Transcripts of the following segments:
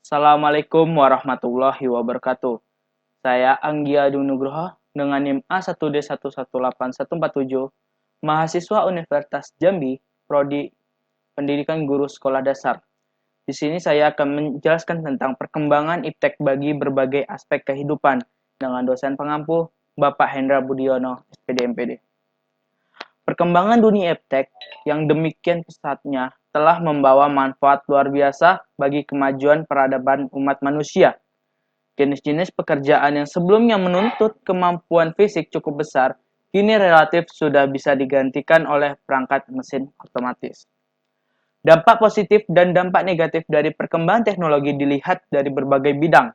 Assalamualaikum warahmatullahi wabarakatuh. Saya Anggi Adu Nugroho dengan NIM A1D118147, mahasiswa Universitas Jambi, Prodi Pendidikan Guru Sekolah Dasar. Di sini saya akan menjelaskan tentang perkembangan iptek bagi berbagai aspek kehidupan dengan dosen pengampu Bapak Hendra Budiono, SPD MPD. Perkembangan dunia iptek yang demikian pesatnya telah membawa manfaat luar biasa bagi kemajuan peradaban umat manusia. Jenis-jenis pekerjaan yang sebelumnya menuntut kemampuan fisik cukup besar, kini relatif sudah bisa digantikan oleh perangkat mesin otomatis. Dampak positif dan dampak negatif dari perkembangan teknologi dilihat dari berbagai bidang.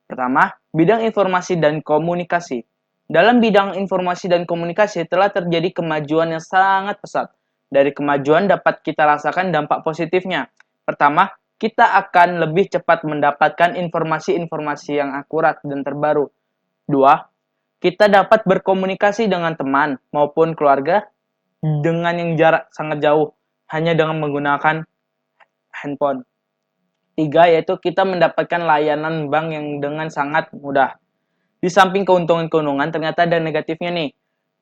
Pertama, bidang informasi dan komunikasi. Dalam bidang informasi dan komunikasi telah terjadi kemajuan yang sangat pesat. Dari kemajuan dapat kita rasakan dampak positifnya. Pertama, kita akan lebih cepat mendapatkan informasi-informasi yang akurat dan terbaru. Dua, kita dapat berkomunikasi dengan teman maupun keluarga dengan yang jarak sangat jauh, hanya dengan menggunakan handphone. Tiga, yaitu kita mendapatkan layanan bank yang dengan sangat mudah. Di samping keuntungan-keuntungan, ternyata ada negatifnya nih.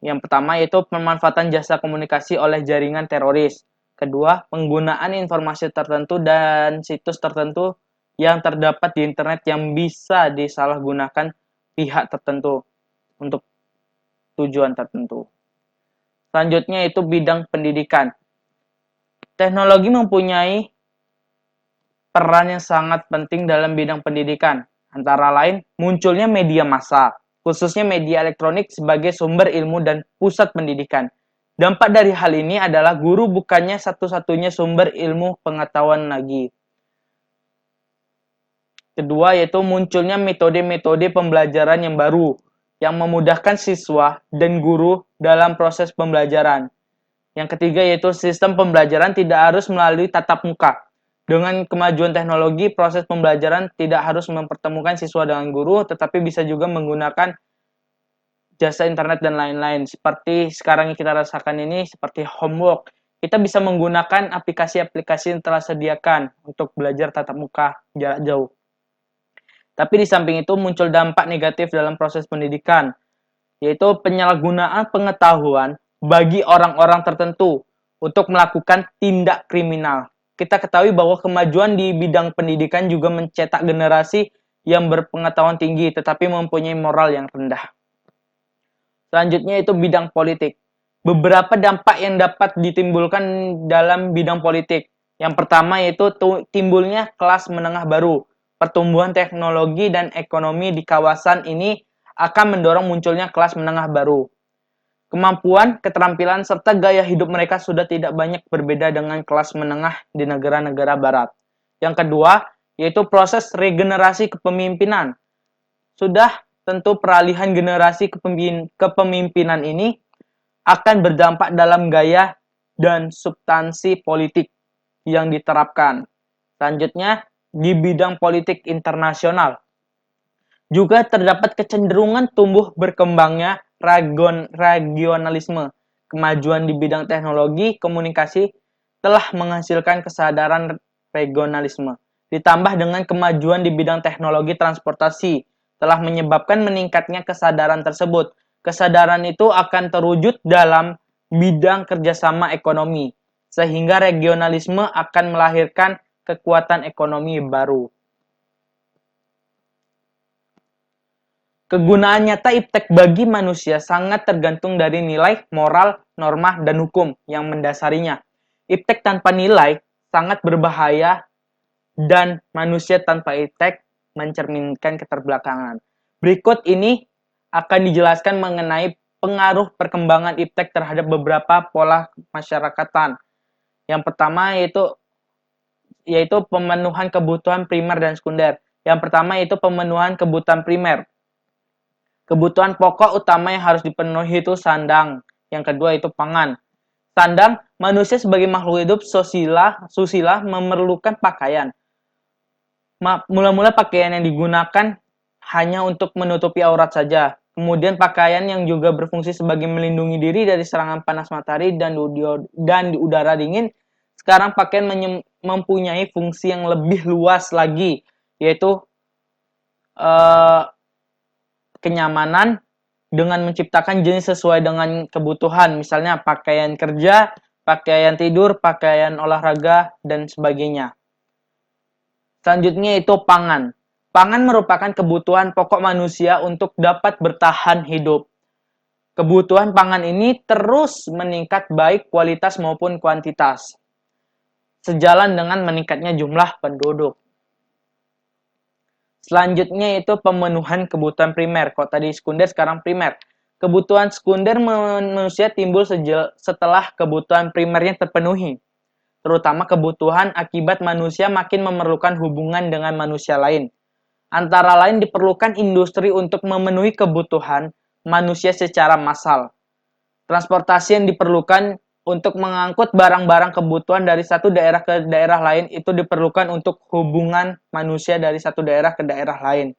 Yang pertama yaitu pemanfaatan jasa komunikasi oleh jaringan teroris. Kedua, penggunaan informasi tertentu dan situs tertentu yang terdapat di internet yang bisa disalahgunakan pihak tertentu untuk tujuan tertentu. Selanjutnya itu bidang pendidikan. Teknologi mempunyai peran yang sangat penting dalam bidang pendidikan, antara lain munculnya media massa, khususnya media elektronik sebagai sumber ilmu dan pusat pendidikan. Dampak dari hal ini adalah guru bukannya satu-satunya sumber ilmu pengetahuan lagi. Kedua, yaitu munculnya metode-metode pembelajaran yang baru, yang memudahkan siswa dan guru dalam proses pembelajaran. Yang ketiga, yaitu sistem pembelajaran tidak harus melalui tatap muka. Dengan kemajuan teknologi, proses pembelajaran tidak harus mempertemukan siswa dengan guru, tetapi bisa juga menggunakan jasa internet dan lain-lain. Seperti sekarang yang kita rasakan ini, seperti homework. Kita bisa menggunakan aplikasi-aplikasi yang telah sediakan untuk belajar tatap muka jarak jauh. Tapi di samping itu muncul dampak negatif dalam proses pendidikan, yaitu penyalahgunaan pengetahuan bagi orang-orang tertentu untuk melakukan tindak kriminal. Kita ketahui bahwa kemajuan di bidang pendidikan juga mencetak generasi yang berpengetahuan tinggi tetapi mempunyai moral yang rendah. Selanjutnya itu bidang politik. Beberapa dampak yang dapat ditimbulkan dalam bidang politik. Yang pertama yaitu timbulnya kelas menengah baru. Pertumbuhan teknologi dan ekonomi di kawasan ini akan mendorong munculnya kelas menengah baru. Kemampuan, keterampilan, serta gaya hidup mereka sudah tidak banyak berbeda dengan kelas menengah di negara-negara barat. Yang kedua, yaitu proses regenerasi kepemimpinan. Sudah tentu peralihan generasi kepemimpinan ini akan berdampak dalam gaya dan substansi politik yang diterapkan. Selanjutnya, di bidang politik internasional. Juga terdapat kecenderungan tumbuh berkembangnya regionalisme. Kemajuan di bidang teknologi komunikasi telah menghasilkan kesadaran regionalisme. Ditambah dengan kemajuan di bidang teknologi transportasi telah menyebabkan meningkatnya kesadaran tersebut. Kesadaran itu akan terwujud dalam bidang kerjasama ekonomi, sehingga regionalisme akan melahirkan kekuatan ekonomi baru. Kegunaan nyata iptek bagi manusia sangat tergantung dari nilai, moral, norma, dan hukum yang mendasarinya. Iptek tanpa nilai sangat berbahaya dan manusia tanpa iptek mencerminkan keterbelakangan. Berikut ini akan dijelaskan mengenai pengaruh perkembangan iptek terhadap beberapa pola masyarakatan. Yang pertama yaitu pemenuhan kebutuhan primer dan sekunder. Yang pertama yaitu pemenuhan kebutuhan primer. Kebutuhan pokok utama yang harus dipenuhi itu sandang. Yang kedua itu pangan. Sandang, manusia sebagai makhluk hidup susila memerlukan pakaian. Mula-mula pakaian yang digunakan hanya untuk menutupi aurat saja. Kemudian pakaian yang juga berfungsi sebagai melindungi diri dari serangan panas matahari dan di udara dingin. Sekarang pakaian mempunyai fungsi yang lebih luas lagi, yaitu kenyamanan dengan menciptakan jenis sesuai dengan kebutuhan, misalnya pakaian kerja, pakaian tidur, pakaian olahraga, dan sebagainya. Selanjutnya itu pangan. Pangan merupakan kebutuhan pokok manusia untuk dapat bertahan hidup. Kebutuhan pangan ini terus meningkat baik kualitas maupun kuantitas, sejalan dengan meningkatnya jumlah penduduk. Selanjutnya itu pemenuhan kebutuhan primer. Kalau tadi sekunder, sekarang primer. Kebutuhan sekunder manusia timbul setelah kebutuhan primernya terpenuhi, terutama kebutuhan akibat manusia makin memerlukan hubungan dengan manusia lain. Antara lain diperlukan industri untuk memenuhi kebutuhan manusia secara massal. Transportasi yang diperlukan untuk mengangkut barang-barang kebutuhan dari satu daerah ke daerah lain itu diperlukan untuk hubungan manusia dari satu daerah ke daerah lain.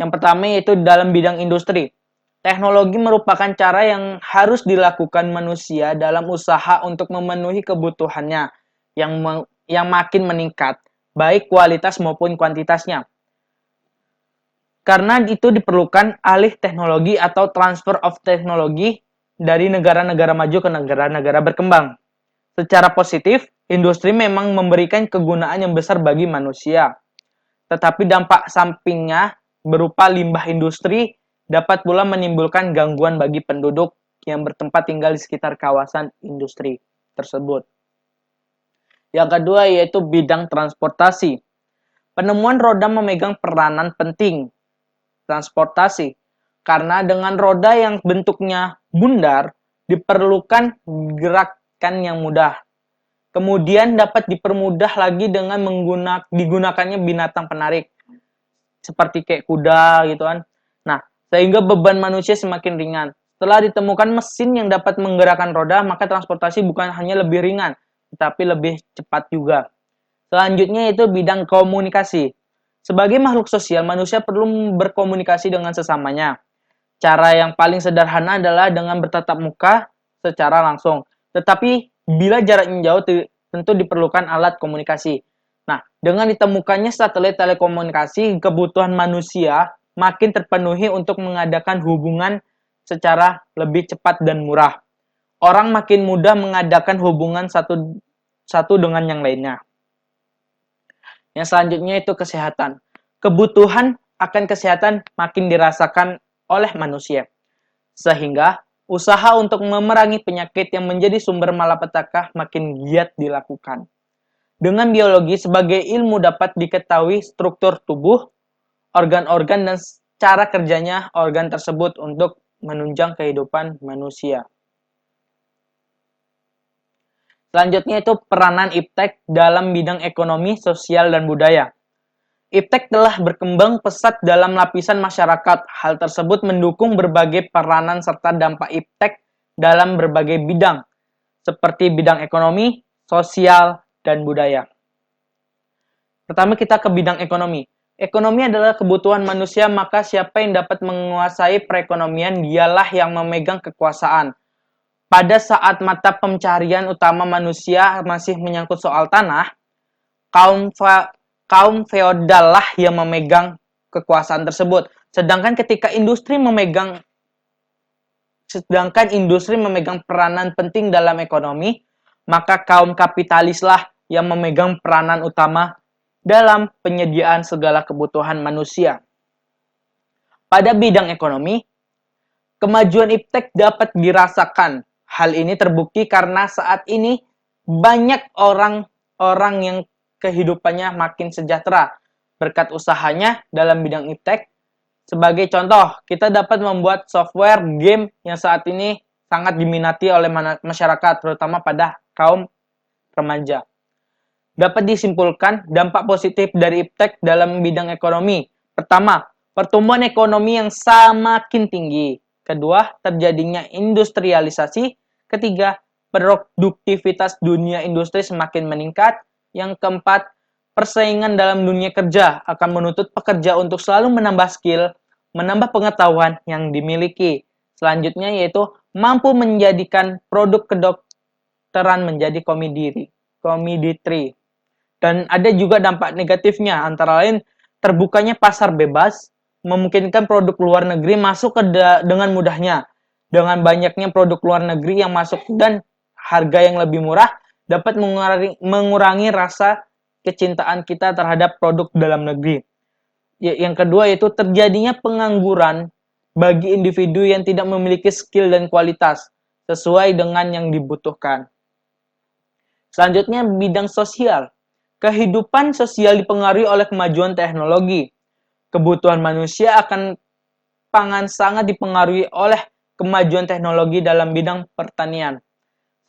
Yang pertama yaitu dalam bidang industri. Teknologi merupakan cara yang harus dilakukan manusia dalam usaha untuk memenuhi kebutuhannya yang makin meningkat, baik kualitas maupun kuantitasnya. Karena itu diperlukan alih teknologi atau transfer of teknologi dari negara-negara maju ke negara-negara berkembang. Secara positif, industri memang memberikan kegunaan yang besar bagi manusia. Tetapi dampak sampingnya berupa limbah industri dapat pula menimbulkan gangguan bagi penduduk yang bertempat tinggal di sekitar kawasan industri tersebut. Yang kedua yaitu bidang transportasi. Penemuan roda memegang peranan penting transportasi, karena dengan roda yang bentuknya bundar diperlukan gerakan yang mudah. Kemudian dapat dipermudah lagi dengan digunakannya binatang penarik seperti kayak kuda gitu kan. Nah, sehingga beban manusia semakin ringan. Setelah ditemukan mesin yang dapat menggerakkan roda, maka transportasi bukan hanya lebih ringan, tetapi lebih cepat juga. Selanjutnya itu bidang komunikasi. Sebagai makhluk sosial, manusia perlu berkomunikasi dengan sesamanya. Cara yang paling sederhana adalah dengan bertatap muka secara langsung. Tetapi bila jaraknya jauh, tentu diperlukan alat komunikasi. Nah, dengan ditemukannya satelit telekomunikasi, kebutuhan manusia makin terpenuhi untuk mengadakan hubungan secara lebih cepat dan murah. Orang makin mudah mengadakan hubungan satu dengan yang lainnya. Yang selanjutnya itu kesehatan. Kebutuhan akan kesehatan makin dirasakan oleh manusia. Sehingga usaha untuk memerangi penyakit yang menjadi sumber malapetaka makin giat dilakukan. Dengan biologi sebagai ilmu dapat diketahui struktur tubuh, organ-organ dan cara kerjanya organ tersebut untuk menunjang kehidupan manusia. Selanjutnya itu peranan iptek dalam bidang ekonomi, sosial, dan budaya. Iptek telah berkembang pesat dalam lapisan masyarakat. Hal tersebut mendukung berbagai peranan serta dampak iptek dalam berbagai bidang, seperti bidang ekonomi, sosial, dan budaya. Pertama kita ke bidang ekonomi. Ekonomi adalah kebutuhan manusia, maka siapa yang dapat menguasai perekonomian dialah yang memegang kekuasaan. Pada saat mata pencarian utama manusia masih menyangkut soal tanah, kaum feodal lah yang memegang kekuasaan tersebut. Sedangkan industri memegang peranan penting dalam ekonomi, maka kaum kapitalis lah yang memegang peranan utama dalam penyediaan segala kebutuhan manusia. Pada bidang ekonomi, kemajuan iptek dapat dirasakan. Hal ini terbukti karena saat ini banyak orang yang kehidupannya makin sejahtera berkat usahanya dalam bidang iptek. Sebagai contoh, kita dapat membuat software game yang saat ini sangat diminati oleh masyarakat, terutama pada kaum remaja. Dapat disimpulkan dampak positif dari iptek dalam bidang ekonomi. Pertama, pertumbuhan ekonomi yang semakin tinggi. Kedua, terjadinya industrialisasi. Ketiga, produktivitas dunia industri semakin meningkat. Yang keempat, persaingan dalam dunia kerja akan menuntut pekerja untuk selalu menambah skill, menambah pengetahuan yang dimiliki. Selanjutnya yaitu mampu menjadikan produk kedokteran menjadi komoditi. Dan ada juga dampak negatifnya, antara lain terbukanya pasar bebas, memungkinkan produk luar negeri masuk dengan mudahnya. Dengan banyaknya produk luar negeri yang masuk dan harga yang lebih murah, dapat mengurangi rasa kecintaan kita terhadap produk dalam negeri. Yang kedua yaitu terjadinya pengangguran bagi individu yang tidak memiliki skill dan kualitas sesuai dengan yang dibutuhkan. Selanjutnya, bidang sosial. Kehidupan sosial dipengaruhi oleh kemajuan teknologi. Kebutuhan manusia akan pangan sangat dipengaruhi oleh kemajuan teknologi dalam bidang pertanian.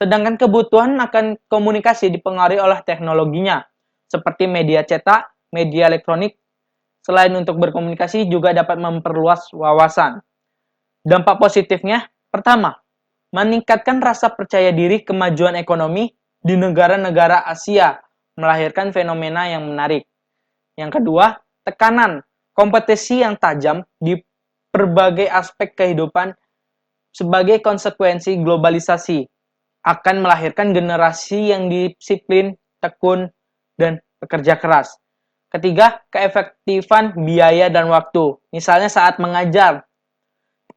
Sedangkan kebutuhan akan komunikasi dipengaruhi oleh teknologinya, seperti media cetak, media elektronik. Selain untuk berkomunikasi, juga dapat memperluas wawasan. Dampak positifnya, pertama, meningkatkan rasa percaya diri kemajuan ekonomi di negara-negara Asia, melahirkan fenomena yang menarik. Yang kedua, tekanan, kompetisi yang tajam di berbagai aspek kehidupan sebagai konsekuensi globalisasi akan melahirkan generasi yang disiplin, tekun, dan bekerja keras. Ketiga, keefektifan biaya dan waktu. Misalnya saat mengajar,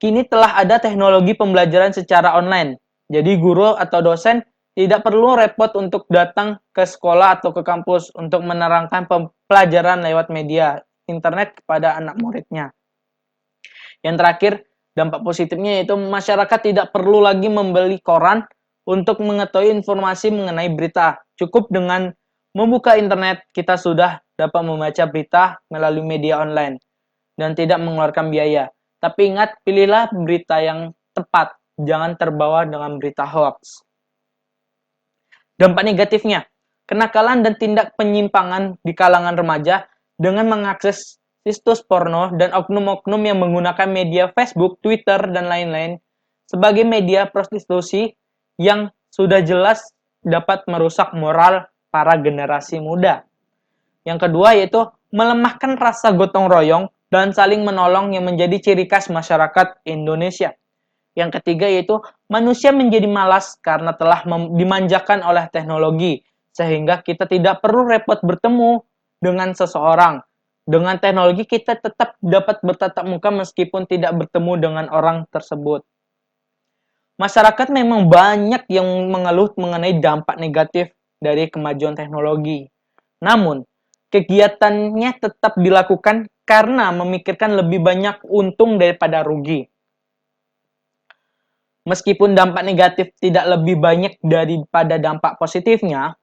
kini telah ada teknologi pembelajaran secara online. Jadi guru atau dosen tidak perlu repot untuk datang ke sekolah atau ke kampus untuk menerangkan pelajaran lewat media internet kepada anak muridnya. Yang terakhir, dampak positifnya yaitu masyarakat tidak perlu lagi membeli koran untuk mengetahui informasi mengenai berita. Cukup dengan membuka internet, kita sudah dapat membaca berita melalui media online dan tidak mengeluarkan biaya. Tapi ingat, pilihlah berita yang tepat, jangan terbawa dengan berita hoax. Dampak negatifnya, kenakalan dan tindak penyimpangan di kalangan remaja dengan mengakses situs porno dan oknum-oknum yang menggunakan media Facebook, Twitter, dan lain-lain sebagai media prostitusi yang sudah jelas dapat merusak moral para generasi muda. Yang kedua yaitu melemahkan rasa gotong royong dan saling menolong yang menjadi ciri khas masyarakat Indonesia. Yang ketiga yaitu manusia menjadi malas karena telah dimanjakan oleh teknologi, sehingga kita tidak perlu repot bertemu dengan seseorang. Dengan teknologi kita tetap dapat bertatap muka meskipun tidak bertemu dengan orang tersebut. Masyarakat memang banyak yang mengeluh mengenai dampak negatif dari kemajuan teknologi. Namun, kegiatannya tetap dilakukan karena memikirkan lebih banyak untung daripada rugi. Meskipun dampak negatif tidak lebih banyak daripada dampak positifnya,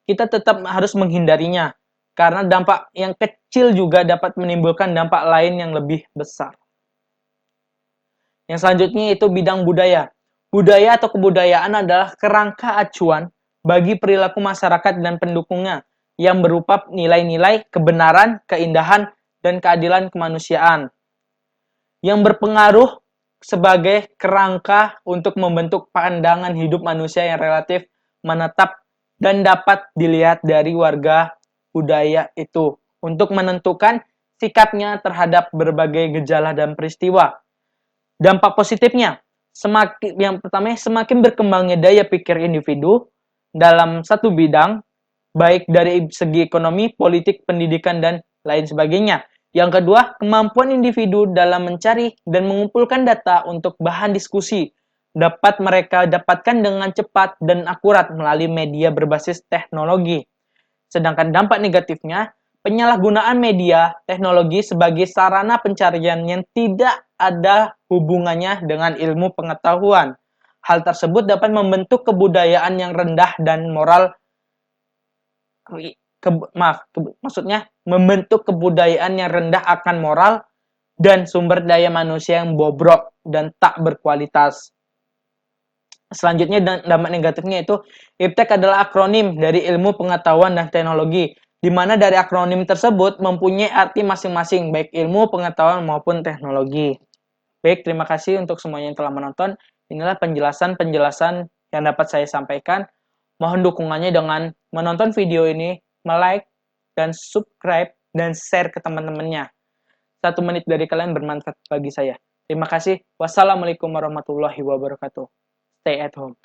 kita tetap harus menghindarinya, karena dampak yang kecil juga dapat menimbulkan dampak lain yang lebih besar. Yang selanjutnya itu bidang budaya. Budaya atau kebudayaan adalah kerangka acuan bagi perilaku masyarakat dan pendukungnya yang berupa nilai-nilai kebenaran, keindahan, dan keadilan kemanusiaan yang berpengaruh sebagai kerangka untuk membentuk pandangan hidup manusia yang relatif menetap dan dapat dilihat dari warga budaya itu untuk menentukan sikapnya terhadap berbagai gejala dan peristiwa. Dampak positifnya, yang pertama semakin berkembangnya daya pikir individu dalam satu bidang, baik dari segi ekonomi, politik, pendidikan, dan lain sebagainya. Yang kedua, kemampuan individu dalam mencari dan mengumpulkan data untuk bahan diskusi dapat mereka dapatkan dengan cepat dan akurat melalui media berbasis teknologi. Sedangkan dampak negatifnya, penyalahgunaan media teknologi sebagai sarana pencarian yang tidak ada hubungannya dengan ilmu pengetahuan. Hal tersebut dapat membentuk kebudayaan yang rendah dan moral maksudnya membentuk kebudayaan yang rendah akan moral dan sumber daya manusia yang bobrok dan tak berkualitas. Selanjutnya dampak negatifnya itu IPTEK adalah akronim dari ilmu pengetahuan dan teknologi, di mana dari akronim tersebut mempunyai arti masing-masing, baik ilmu pengetahuan maupun teknologi. Baik, terima kasih untuk semuanya yang telah menonton. Inilah penjelasan-penjelasan yang dapat saya sampaikan. Mohon dukungannya dengan menonton video ini, like, dan subscribe, dan share ke teman-temannya. 1 menit dari kalian bermanfaat bagi saya. Terima kasih. Wassalamualaikum warahmatullahi wabarakatuh. Stay at home.